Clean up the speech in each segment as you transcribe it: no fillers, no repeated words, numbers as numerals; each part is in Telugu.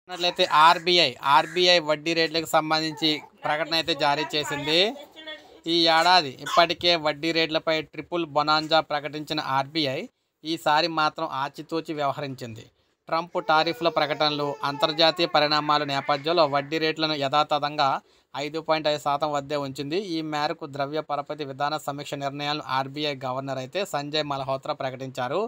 చూసినట్లయితే ఆర్బీఐ వడ్డీ రేట్లకు సంబంధించి ప్రకటన అయితే జారీ చేసింది. ఈ ఏడాది ఇప్పటికే వడ్డీ రేట్లపై ట్రిపుల్ బొనాంజా ప్రకటించిన ఆర్బీఐ ఈసారి మాత్రం ఆచితూచి వ్యవహరించింది. ట్రంప్ టారిఫ్ల ప్రకటనలు, అంతర్జాతీయ పరిణామాల నేపథ్యంలో వడ్డీ రేట్లను యథాతథంగా 5.5% వద్దే ఉంచింది. ఈ మేరకు ద్రవ్య పరపతి విధాన సమీక్ష నిర్ణయాలను ఆర్బీఐ గవర్నర్ అయితే సంజయ్ మల్హోత్రా ప్రకటించారు.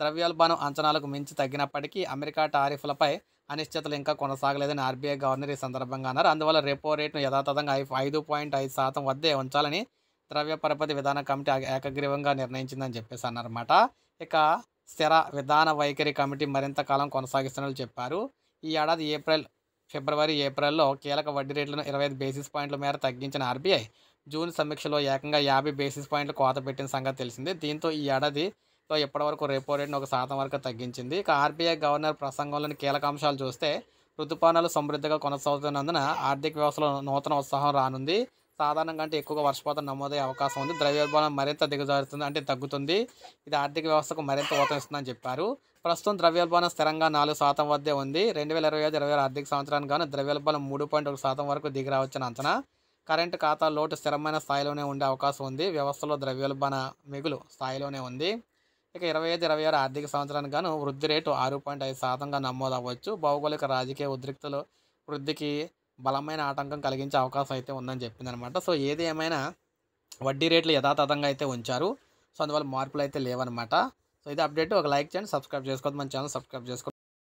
ద్రవ్యోల్బణం అంచనాలకు మించి తగ్గినప్పటికీ అమెరికా టారిఫ్లపై అనిశ్చితలు ఇంకా కొనసాగలేదని ఆర్బీఐ గవర్నర్ ఈ సందర్భంగా అన్నారు. అందువల్ల రెపో రేటును యథాతథంగా 5.5% వద్దే ఉంచాలని ద్రవ్య పరపతి విధాన కమిటీ ఏకగ్రీవంగా నిర్ణయించిందని చెప్పేసి అన్నారన్నమాట. ఇక స్థిర విధాన వైఖరి కమిటీ మరింత కాలం కొనసాగిస్తున్నట్లు చెప్పారు. ఈ ఏడాది ఫిబ్రవరి, ఏప్రిల్లో కీలక వడ్డీ రేట్లను 25 బేసిస్ పాయింట్ల మేర తగ్గించిన ఆర్బీఐ జూన్ సమీక్షలో ఏకంగా 50 బేసిస్ పాయింట్లు కోత పెట్టిన సంగతి తెలిసిందే. దీంతో ఈ ఏడాదిలో ఇప్పటివరకు రెపో రేటును 1% వరకు తగ్గించింది. ఇక ఆర్బీఐ గవర్నర్ ప్రసంగంలోని కీలక అంశాలు చూస్తే ఋతుపవనాలు సమృద్ధిగా కొనసాగుతున్నందున ఆర్థిక వ్యవస్థలో నూతన ఉత్సాహం రానుంది. సాధారణం కంటే ఎక్కువగా వర్షపాతం నమోదయ్యే అవకాశం ఉంది. ద్రవ్యోల్బణం మరింత దిగజారుతుంది, అంటే తగ్గుతుంది. ఇది ఆర్థిక వ్యవస్థకు మరింత ఊతం ఇస్తుందని చెప్పారు. ప్రస్తుతం ద్రవ్యోల్బణం స్థిరంగా 4% వద్దే ఉంది. 2025-26 ఆర్థిక సంవత్సరానికి గాను ద్రవ్యోల్బణం 3.1% వరకు దిగిరావచ్చని అంచనా. కరెంటు ఖాతా లోటు స్థిరమైన స్థాయిలోనే ఉండే అవకాశం ఉంది. వ్యవస్థలో ద్రవ్యోల్బణ మిగులు స్థాయిలోనే ఉంది. ఇక 25-26 ఆర్థిక సంవత్సరానికి గాను వృద్ధి రేటు 6.5%గా నమోదవ్వచ్చు. భౌగోళిక రాజకీయ ఉద్రిక్తలు వృద్ధికి బలమైన ఆటంకం కలిగించే అవకాశం అయితే ఉందని చెప్పిందనమాట. సో ఏది ఏమైనా వడ్డీ రేట్లు యథాతథంగా అయితే ఉంచారు. సో అందువల్ల మార్పులు అయితే లేవన్నమాట. సో ఇది అప్డేట్. ఒక లైక్ చేయండి, సబ్స్క్రైబ్ చేసుకోవద్దు, మన ఛానల్ సబ్స్క్రైబ్ చేసుకోండి.